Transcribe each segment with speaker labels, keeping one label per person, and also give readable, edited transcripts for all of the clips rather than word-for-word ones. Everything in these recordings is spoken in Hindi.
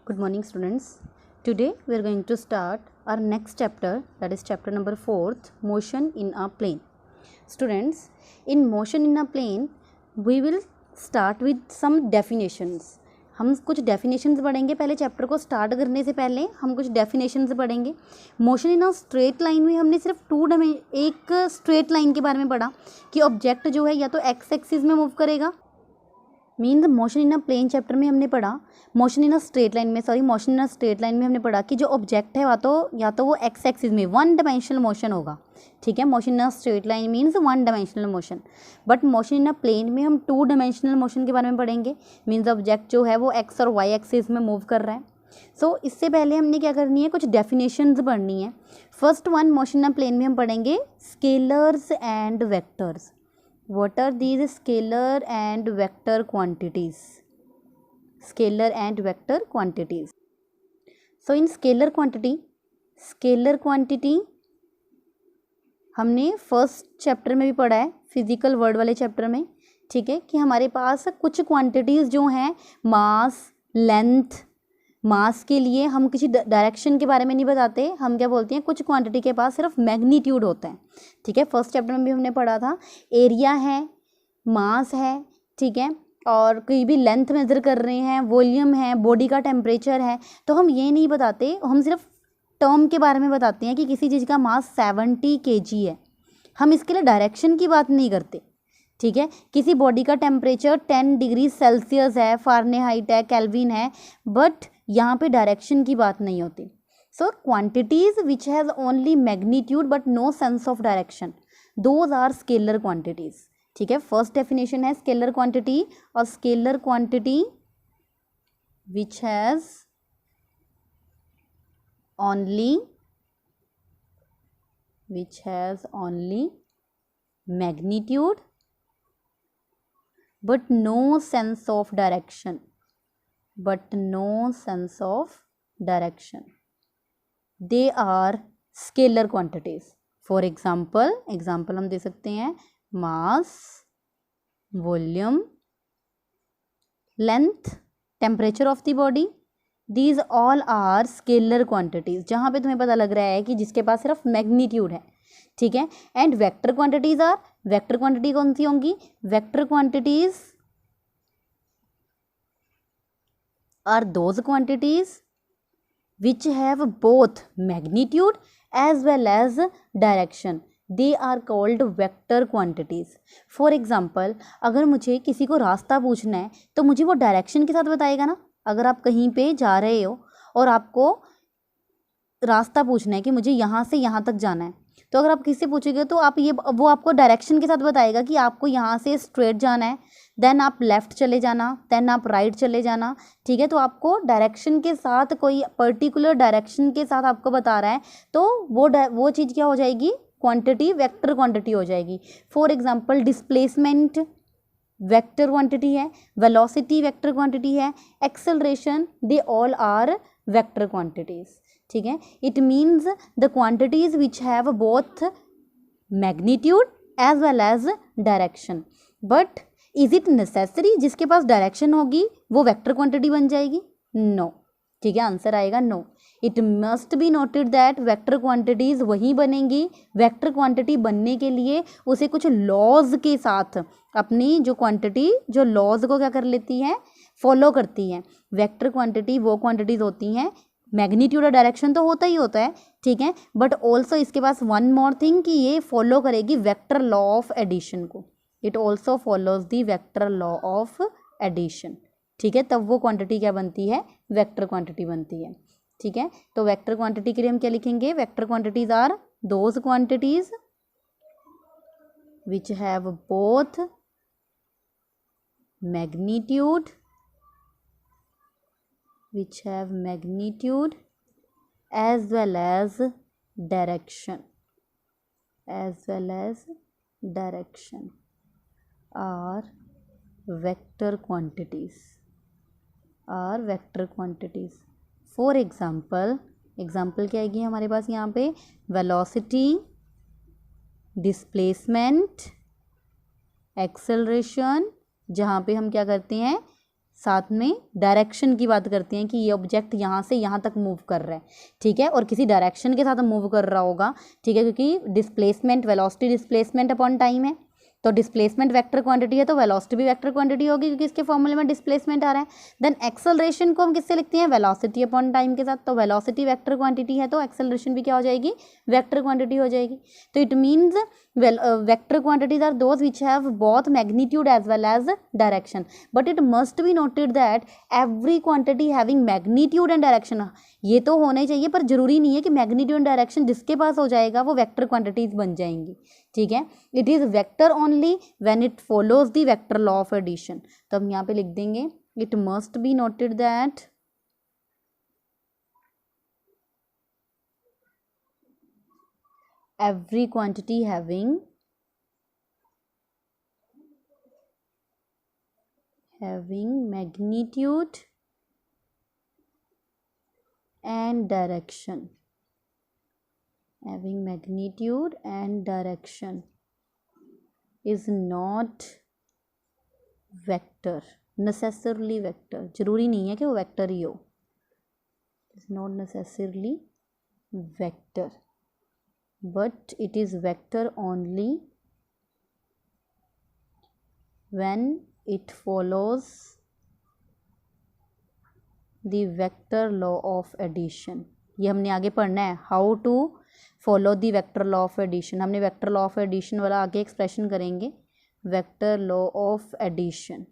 Speaker 1: Good morning, students. Today we are going to start our next chapter, that is chapter number 4th, motion in a plane. Students, in motion in a plane we will start with some definitions. हम कुछ डेफिनेशंस पढ़ेंगे. पहले चैप्टर को स्टार्ट करने से पहले हम कुछ डेफिनेशंस पढ़ेंगे. Motion in a straight line में हमने सिर्फ एक स्ट्रेट लाइन के बारे में पढ़ा कि ऑब्जेक्ट जो है या तो एक्स एक्सिस में मूव करेगा. Mean motion in a plane chapter में हमने पढ़ा motion in a straight line में हमने पढ़ा कि जो ऑब्जेक्ट है या तो वो एक्स एक्सिस में वन डायमेंशनल मोशन होगा. ठीक है, motion in a straight line means one dimensional motion. But motion in a plane में हम टू डायमेंशनल मोशन के बारे में पढ़ेंगे. मीन्स ऑब्जेक्ट जो है वो एक्स और वाई एक्सिस में मूव कर रहा है. सो इससे पहले हमने क्या करनी है, कुछ डेफिनेशंस पढ़नी है. First one, motion in a plane में हम पढ़ेंगे scalars and vectors. What are these scalar and vector quantities? Scalar and vector quantities. So in scalar quantity हमने फर्स्ट चैप्टर में भी पढ़ा है, फिजिकल वर्ड वाले चैप्टर में. ठीक है, कि हमारे पास कुछ क्वांटिटीज़ जो हैं, मास, लेंथ. मास के लिए हम किसी डायरेक्शन के बारे में नहीं बताते, हम क्या बोलते हैं, कुछ क्वांटिटी के पास सिर्फ मैग्नीट्यूड होता है. ठीक है, फर्स्ट चैप्टर में भी हमने पढ़ा था. एरिया है, मास है, ठीक है, और कोई भी लेंथ मेज़र कर रहे हैं, वॉल्यूम है, बॉडी का टेम्परेचर है. तो हम ये नहीं बताते, हम सिर्फ टर्म के बारे में बताते हैं कि किसी चीज़ का मास 70 kg है. हम इसके लिए डायरेक्शन की बात नहीं करते. ठीक है, किसी बॉडी का टेम्परेचर 10 डिग्री सेल्सियस है, फ़ारेनहाइट है, केल्विन है, बट यहाँ पे डायरेक्शन की बात नहीं होती. So quantities which has only magnitude but no sense of direction, those are scalar quantities. ठीक है, फर्स्ट डेफिनेशन है स्केलर क्वांटिटी, और scalar quantity which has only magnitude but no sense of direction. They are scalar quantities. For example हम दे सकते हैं mass, volume, length, temperature of the body. These all are scalar quantities, जहाँ पे तुम्हें पता लग रहा है कि जिसके पास सिर्फ मैग्नीट्यूड है. ठीक है, and vector quantities are, vector quantity कौन सी होंगी, vector quantities are those quantities which have both magnitude as well as direction. They are called vector quantities. For example, अगर मुझे किसी को रास्ता पूछना है तो मुझे वो डायरेक्शन के साथ बताएगा ना. अगर आप कहीं पे जा रहे हो और आपको रास्ता पूछना है कि मुझे यहाँ से यहाँ तक जाना है, तो अगर आप किसी से पूछोगे तो वो आपको डायरेक्शन के साथ बताएगा कि आपको यहाँ से स्ट्रेट जाना है, देन आप लेफ़्ट चले जाना, देन आप राइट चले जाना. ठीक है, तो आपको डायरेक्शन के साथ, कोई पर्टिकुलर डायरेक्शन के साथ आपको बता रहा है, तो वो चीज़ क्या हो जाएगी, क्वांटिटी वेक्टर क्वांटिटी हो जाएगी. For example, displacement vector quantity है, वेलोसिटी वेक्टर क्वांटिटी है, acceleration, they all are vector quantities. ठीक है, it means the quantities which have both magnitude as well as direction. But is it necessary जिसके पास डायरेक्शन होगी वो वेक्टर क्वांटिटी बन जाएगी? नो. ठीक है, आंसर आएगा no. It must be noted that vector quantities वही बनेंगी. वेक्टर क्वांटिटी बनने के लिए उसे कुछ लॉज के साथ, अपनी जो क्वांटिटी जो लॉज को क्या कर लेती है, फॉलो करती है. वेक्टर क्वांटिटी वो क्वांटिटीज होती हैं, मैग्नीट्यूड और डायरेक्शन तो होता ही होता है. ठीक है, बट ऑल्सो इसके पास वन मोर थिंग कि ये फॉलो करेगी वेक्टर लॉ ऑफ एडिशन को. It also follows the vector law of addition. ठीक है, तब वो क्वांटिटी क्या बनती है, वेक्टर क्वांटिटी बनती है. ठीक है, तो वेक्टर क्वांटिटी के लिए हम क्या लिखेंगे, vector quantities are those quantities which have both magnitude as well as direction are vector quantities. For example क्या आएगी हमारे पास यहाँ पे, velocity, displacement, acceleration, जहाँ पे हम क्या करते हैं, साथ में डायरेक्शन की बात करते हैं कि ये ऑब्जेक्ट यहाँ से यहाँ तक मूव कर रहा है, ठीक है, और किसी डायरेक्शन के साथ मूव कर रहा होगा, ठीक है, क्योंकि displacement velocity displacement upon time है, तो डिस्प्लेसमेंट वेक्टर क्वांटिटी है तो वेलोसिटी भी वेक्टर क्वांटिटी होगी क्योंकि इसके फॉर्मूले में डिस्प्लेसमेंट आ रहा है। देन एक्सेलरेशन को हम किससे लिखते हैं, वेलोसिटी अपॉन टाइम के साथ, तो वेलोसिटी वेक्टर क्वांटिटी है तो एक्सेलरेशन भी क्या हो जाएगी, वेक्टर क्वांटिटी हो जाएगी। तो it means vector quantities are those which have both magnitude as well as direction, but it must be noted that every quantity having magnitude and direction, ये तो होना ही चाहिए पर जरूरी नहीं है कि मैग्नीट्यूड एंड डायरेक्शन जिसके पास हो जाएगा वो वेक्टर क्वांटिटीज बन जाएंगी, ठीक है। It is vector only when it follows the vector law of addition. तो हम यहाँ पे लिख देंगे it must be noted that every quantity having magnitude and direction, is not vector, necessarily vector, जरूरी नहीं है कि वो वेक्टर ही हो, is not necessarily vector, but it is vector only when it follows the vector law of addition। ये हमने आगे पढ़ना है, how to follow the vector law of addition, हमने वेक्टर लॉ ऑफ एडिशन वाला आगे एक्सप्रेशन करेंगे, वेक्टर लॉ ऑफ एडिशन,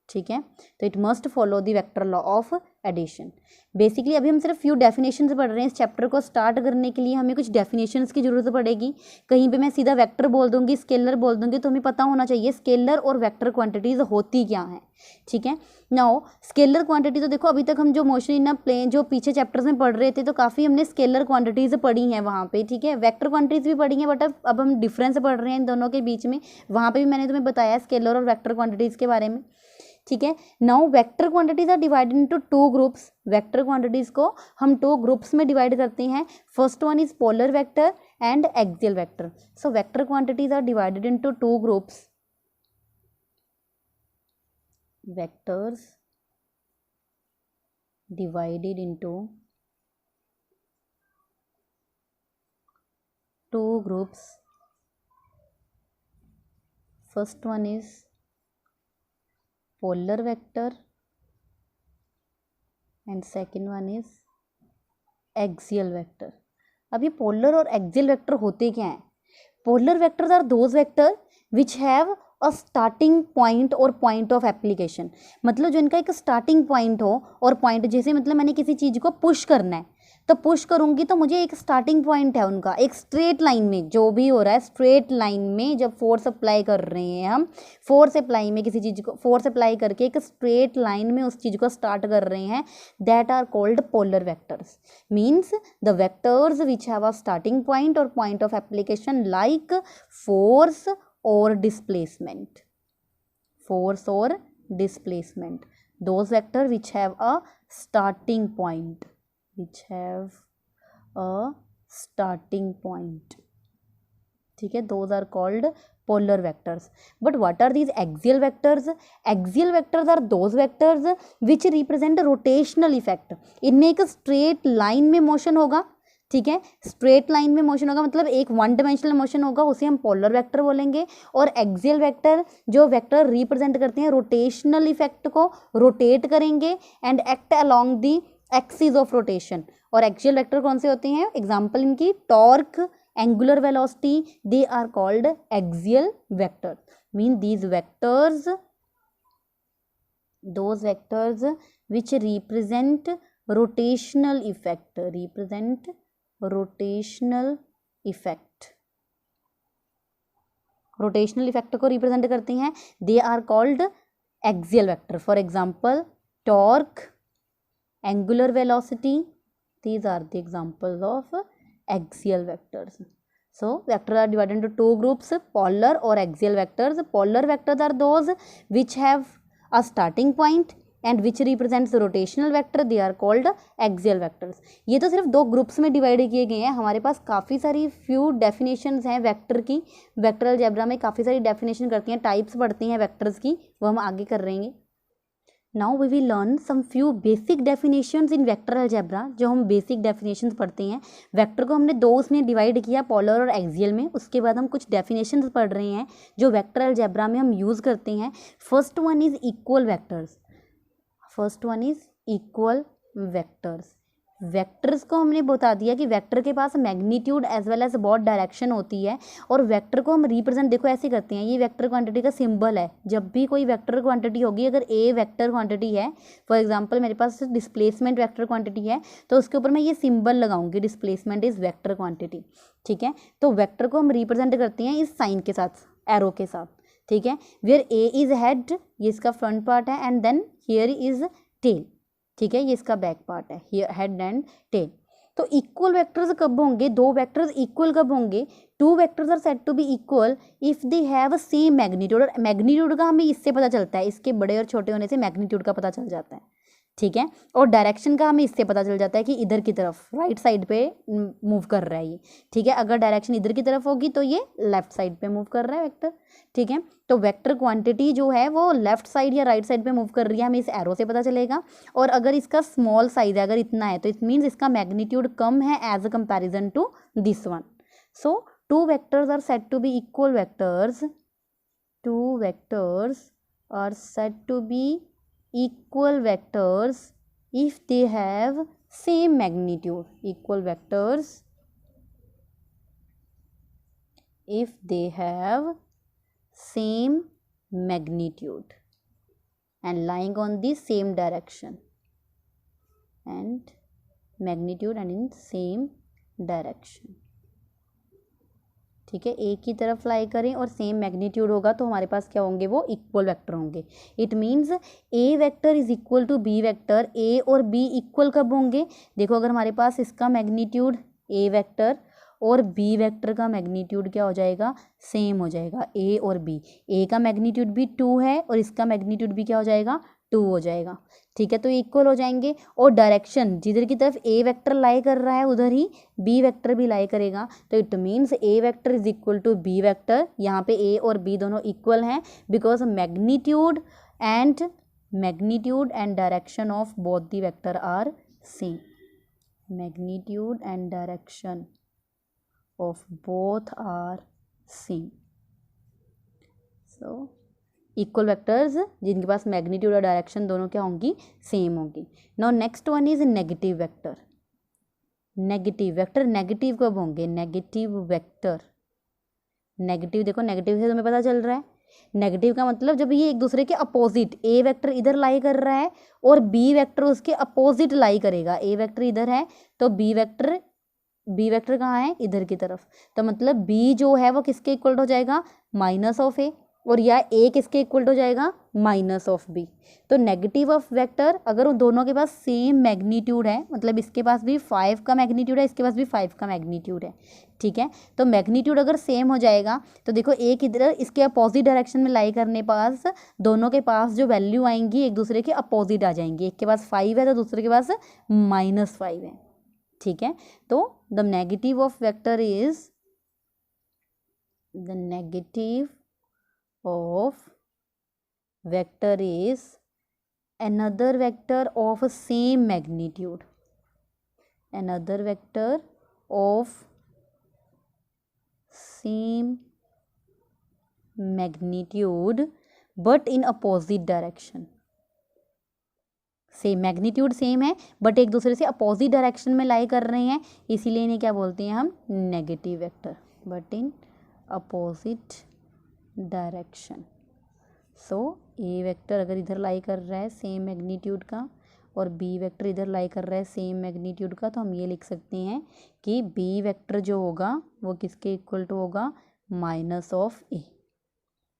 Speaker 1: ठीक है। तो it must follow the vector law of addition. Basically अभी हम सिर्फ फ्यू डेफिनेशंस पढ़ रहे हैं, इस चैप्टर को स्टार्ट करने के लिए हमें कुछ डेफिनेशंस की जरूरत पड़ेगी। कहीं पे मैं सीधा वेक्टर बोल दूंगी, स्केलर बोल दूंगी, तो हमें पता होना चाहिए स्केलर और वेक्टर क्वांटिटीज होती क्या हैं, ठीक है। नाउ स्केलर क्वांटिटी तो देखो अभी तक हम जो मोशन इन अ प्लेन जो पीछे चैप्टर्स में पढ़ रहे थे तो काफ़ी हमने स्केलर क्वांटिटीज़ पढ़ी हैं वहाँ पे, ठीक है। वेक्टर क्वांटिटीज़ भी पढ़ी हैं बट अब हम डिफरेंस पढ़ रहे हैं इन दोनों के बीच में, वहाँ पे भी मैंने तुम्हें बताया स्केलर और वेक्टर क्वांटिटीज़ के बारे में, ठीक है। Now vector quantities are divided into two groups, vector quantities को हम टू ग्रुप्स में डिवाइड करते हैं। First one is polar vector and axial vector. So vector quantities are divided into two groups, vectors divided into two groups. First one is polar vector and second one is axial vector। अब ये पोलर और एक्सियल वेक्टर होते क्या हैं? Polar vectors are those vector which have a starting point और पॉइंट ऑफ एप्लीकेशन, मतलब जो इनका एक स्टार्टिंग पॉइंट हो और पॉइंट, जैसे मतलब मैंने किसी चीज़ को पुश करना है तो पुश करूँगी तो मुझे एक स्टार्टिंग पॉइंट है उनका, एक स्ट्रेट लाइन में जो भी हो रहा है, स्ट्रेट लाइन में जब फोर्स अप्लाई कर रहे हैं हम, फोर्स अप्लाई में किसी चीज़ को फोर्स अप्लाई करके एक स्ट्रेट लाइन में उस चीज़ को स्टार्ट कर रहे हैं, that are called polar vectors. Means the vectors which have a starting point और point of application like force और displacement, force or displacement, those vector which have a starting point, ठीक है, those are called polar vectors। but what are these axial vectors? axial vectors are those vectors which represent rotational effect। इनमें एक straight line में motion होगा, ठीक है, स्ट्रेट लाइन में मोशन होगा, मतलब एक वन डायमेंशनल मोशन होगा, उसे हम पोलर वेक्टर बोलेंगे। और एक्सियल वेक्टर जो वेक्टर रिप्रेजेंट करते हैं रोटेशनल इफेक्ट को, रोटेट करेंगे and act along the axis of rotation. और एक्सियल वेक्टर कौन से होते हैं? एग्जांपल इनकी torque, angular velocity, they are called axial vector. Mean these vectors, those vectors which represent rotational effect, rotational effect को रिप्रेजेंट करते हैं, they are called axial vector. For example torque, angular velocity, these are the examples of axial vectors। so vectors are divided into two groups, polar or axial vectors। polar vectors are those which have a starting point and which represents the rotational vector, they are called axial vectors। ये तो सिर्फ दो ग्रुप्स में डिवाइड किए गए हैं, हमारे पास काफ़ी सारी फ्यू डेफिनेशंस हैं वेक्टर की। वेक्टर अलजेब्रा में काफ़ी सारी डेफिनेशन करती हैं, टाइप्स पढ़ती हैं वेक्टर्स की, वो हम आगे कर रहेंगे। Now we will learn some few basic definitions in vector algebra. जो हम बेसिक डेफिनेशंस पढ़ते हैं, वेक्टर को हमने दो उसमें डिवाइड किया, पोलर और एक्सियल में। उसके बाद हम कुछ डेफिनेशंस पढ़ रहे हैं जो वेक्टर अलजेब्रा में हम यूज़ करते हैं। First one is equal vectors. First one is equal vectors. Vectors को हमने बता दिया कि वेक्टर के पास मैग्नीट्यूड एज वेल एज बहुत डायरेक्शन होती है, और वेक्टर को हम रिप्रेजेंट देखो ऐसे करते हैं। ये वेक्टर क्वांटिटी का सिंबल है। जब भी कोई वेक्टर क्वांटिटी होगी, अगर ए वेक्टर क्वांटिटी है, फॉर एग्जांपल मेरे पास डिस्प्लेसमेंट वेक्टर क्वांटिटी है, तो उसके ऊपर मैं ये सिंबल लगाऊंगी, डिस्प्लेसमेंट इज वेक्टर क्वांटिटी। ठीक है, तो वेक्टर को हम रिप्रेजेंट करते हैं इस साइन के साथ, एरो के साथ। ठीक है, वेयर ए इज हेड, ये इसका फ्रंट पार्ट है, and then here is tail. ठीक है, ये इसका बैक पार्ट है, हियर हेड एंड टेल। तो इक्वल वेक्टर्स कब होंगे? दो वेक्टर्स इक्वल कब होंगे? Two vectors are said to be equal if they have same magnitude. और मैग्नीट्यूड का हमें इससे पता चलता है, इसके बड़े और छोटे होने से मैग्नीट्यूड का पता चल जाता है। ठीक है, और डायरेक्शन का हमें इससे पता चल जाता है कि इधर की तरफ, राइट साइड पे मूव कर रहा है ये। ठीक है, अगर डायरेक्शन इधर की तरफ होगी तो ये लेफ्ट साइड पे मूव कर रहा है वेक्टर। ठीक है, तो वेक्टर क्वांटिटी जो है वो लेफ्ट साइड या राइट साइड पे मूव कर रही है, हमें इस एरो से पता चलेगा। और अगर इसका स्मॉल साइज है, अगर इतना है, तो इट मीन्स इसका मैग्नीट्यूड कम है as a comparison to this one. So two vectors are said to be equal vectors. Two vectors are said to be equal vectors if they have same magnitude. Equal vectors if they have same magnitude and lying on the same direction, and magnitude and in same direction. ठीक है, एक ही तरफ लाई करें और सेम मैग्नीट्यूड होगा तो हमारे पास क्या होंगे? वो इक्वल वेक्टर होंगे। It means A vector is equal to B vector. A और बी इक्वल कब होंगे? देखो, अगर हमारे पास इसका मैग्नीट्यूड ए वेक्टर और बी वेक्टर का मैग्नीट्यूड क्या हो जाएगा? सेम हो जाएगा। ए और बी, ए का मैग्नीट्यूड भी 2 है और इसका मैग्नीट्यूड भी क्या हो जाएगा? 2 हो जाएगा। ठीक है, तो इक्वल हो जाएंगे। और डायरेक्शन जिधर की तरफ ए वेक्टर लाई कर रहा है उधर ही बी वेक्टर भी लाई करेगा। तो it means A vector is equal to B vector. यहाँ पे ए और बी दोनों इक्वल हैं because magnitude and direction of both the vector are same. Magnitude and direction of both are same. So equal vectors जिनके पास मैग्नीट्यूड और डायरेक्शन दोनों क्या होंगी? सेम होंगी। Now next one is negative vector. Negative vector negative कब होंगे? नेगेटिव वेक्टर, नेगेटिव देखो, नेगेटिव से तुम्हें पता चल रहा है। नेगेटिव का मतलब जब ये एक दूसरे के अपोजिट, ए वेक्टर इधर लाई कर रहा है और बी वेक्टर उसके अपोजिट लाई करेगा। ए वेक्टर इधर है तो बी वेक्टर कहाँ है? इधर की तरफ। तो मतलब बी जो है वो किसके इक्वल हो जाएगा? Minus of A. और या ए किसके इक्वल हो जाएगा? Minus of B. तो नेगेटिव ऑफ वेक्टर अगर उन दोनों के पास सेम मैग्नीट्यूड है, मतलब इसके पास भी 5 का मैग्नीट्यूड है, इसके पास भी 5 का मैग्नीट्यूड है। ठीक है, तो मैग्नीट्यूड अगर सेम हो जाएगा तो देखो एक इधर इसके अपोजिट डायरेक्शन में लाई करने पास दोनों के पास जो वैल्यू आएंगी एक दूसरे के अपोजिट आ जाएंगी। एक के पास 5 है तो दूसरे के पास -5 है। ठीक है, तो the negative of vector is the negative of vector is another vector of same magnitude, another vector of same magnitude but in opposite direction। Same magnitude same है बट एक दूसरे से अपोजिट डायरेक्शन में लाई कर रहे हैं, इसीलिए इन्हें क्या बोलते हैं हम? Negative vector, but in opposite direction. So A vector अगर इधर लाई कर रहा है सेम मैग्नीट्यूड का और बी वेक्टर इधर लाई कर रहा है सेम मैग्नीट्यूड का, तो हम ये लिख सकते हैं कि बी वेक्टर जो होगा वो किसके इक्वल टू होगा? Minus of A.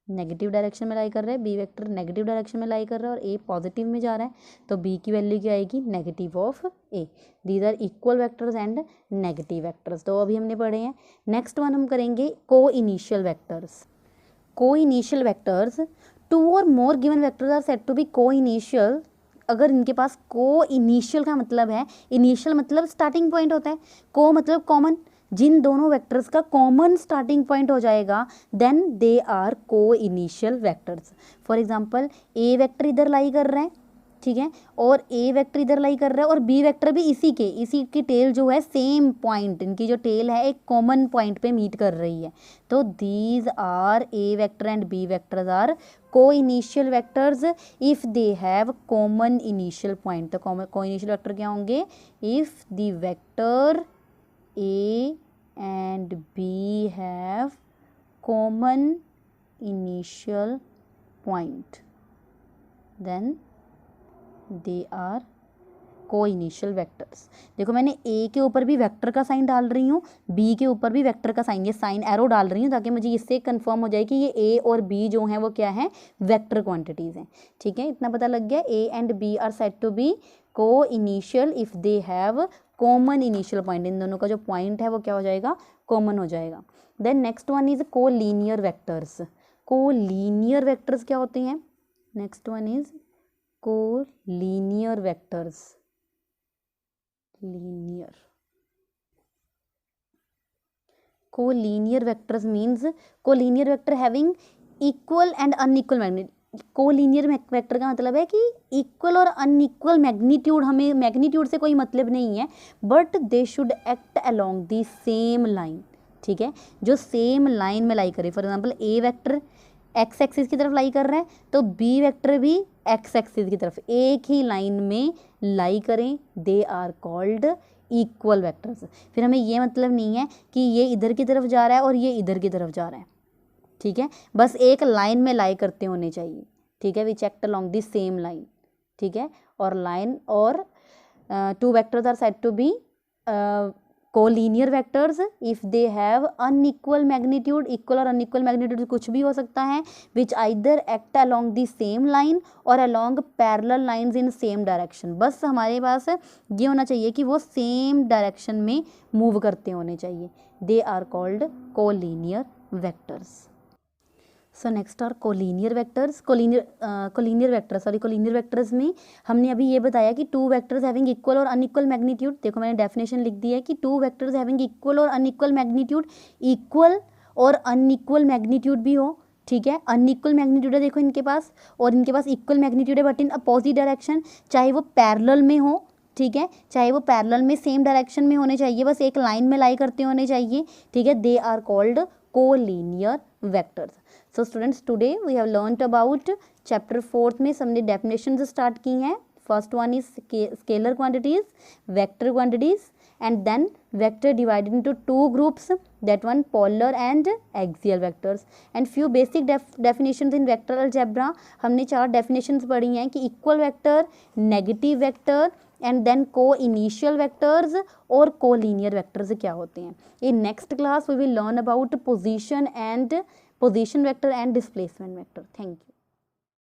Speaker 1: Negative direction में लाई कर रहा है बी वेक्टर, नेगेटिव डायरेक्शन में लाई कर रहा है और ए पॉजिटिव में जा रहा है, तो बी की वैल्यू क्या आएगी? Negative of A. These are equal vectors and negative vectors. तो अभी हमने पढ़े हैं। नेक्स्ट वन हम करेंगे coinitial vectors. Coinitial vectors, 2 और more given vectors are said to be coinitial अगर इनके पास को इनिशियल का मतलब है, इनिशियल मतलब स्टार्टिंग पॉइंट होता है, को मतलब कॉमन, जिन दोनों वेक्टर्स का कॉमन स्टार्टिंग पॉइंट हो जाएगा then they are coinitial vectors. For example A vector इधर लाई कर रहे हैं ठीक है, और ए वेक्टर इधर लाई कर रहा है और बी वेक्टर भी इसी की टेल जो है सेम पॉइंट, इनकी जो टेल है एक कॉमन पॉइंट पे मीट कर रही है। तो these are A vector and B vectors are coinitial vectors if they have common initial point. तो को इनिशियल वेक्टर क्या होंगे? If the vector A and B have common initial point then they are coinitial vectors. देखो मैंने ए के ऊपर भी वेक्टर का साइन डाल रही हूँ, बी के ऊपर भी वेक्टर का साइन, ये साइन एरो डाल रही हूँ ताकि मुझे इससे कंफर्म हो जाए कि ये ए और बी जो हैं वो क्या है, वेक्टर क्वांटिटीज़ हैं। ठीक है, इतना पता लग गया। A and B are said to be coinitial if they have common initial point. इन दोनों का जो पॉइंट है वो क्या हो जाएगा, कॉमन हो जाएगा। देन नेक्स्ट वन इज को लीनियर वेक्टर्स। को लीनियर वेक्टर्स क्या होते हैं? Next one is co-linear vectors. Co-linear vectors means co-linear vector having equal and unequal magnitude. co-linear vector का मतलब है कि equal और unequal magnitude, हमें magnitude से कोई मतलब नहीं है, but they should act along the same line. ठीक है, जो सेम लाइन में लाई करे। For example A vector X axis की तरफ लाई कर रहा है तो बी वेक्टर भी एक्स एक्सिस की तरफ एक ही लाइन में लाई करें, they are called equal vectors. फिर हमें ये मतलब नहीं है कि ये इधर की तरफ जा रहा है और ये इधर की तरफ जा रहा है। ठीक है, बस एक लाइन में लाई करते होने चाहिए। ठीक है, which act along the same line. ठीक है, और लाइन और two vectors are said to be collinear vectors if they have unequal magnitude. Equal और अनइक्वल मैग्नीट्यूड कुछ भी हो सकता है, which either act along the same line और along parallel lines in same direction. बस हमारे पास ये होना चाहिए कि वो सेम डायरेक्शन में मूव करते होने चाहिए। They are called collinear vectors. So next are collinear vectors. Collinear vectors में हमने अभी ये बताया कि टू वेक्टर्स हैविंग इक्वल और अनइक्वल मैग्नीट्यूड। देखो मैंने डेफिनेशन लिख दी है कि टू वेक्टर्स हैविंग इक्वल और अनइक्वल मैग्नीट्यूड, इक्वल और अनइक्वल मैग्नीट्यूड भी हो। ठीक है, अनइक्वल मैग्नीट्यूड है देखो इनके पास, और इनके पास इक्वल मैग्नीट्यूड है बट इन अपोजिट डायरेक्शन, चाहे वो पैरेलल में हो। ठीक है, चाहे वो पैरेलल में सेम डायरेक्शन में होने चाहिए, बस एक लाइन में लाई करते होने चाहिए। ठीक है, they are called collinear vectors. So students, today we have learned about chapter 4 में हमने डेफिनेशंस स्टार्ट की हैं। First one is scalar quantities, vector quantities, and then vector divided into two groups, that one polar and axial vectors, and few basic definitions in vector algebra. हमने 4 डेफिनेशंस पढ़ी हैं कि equal vector, negative vector, and then coinitial vectors और को लीनियर वेक्टर्स क्या होते हैं। In next class we will learn about position vector and displacement vector. Thank you.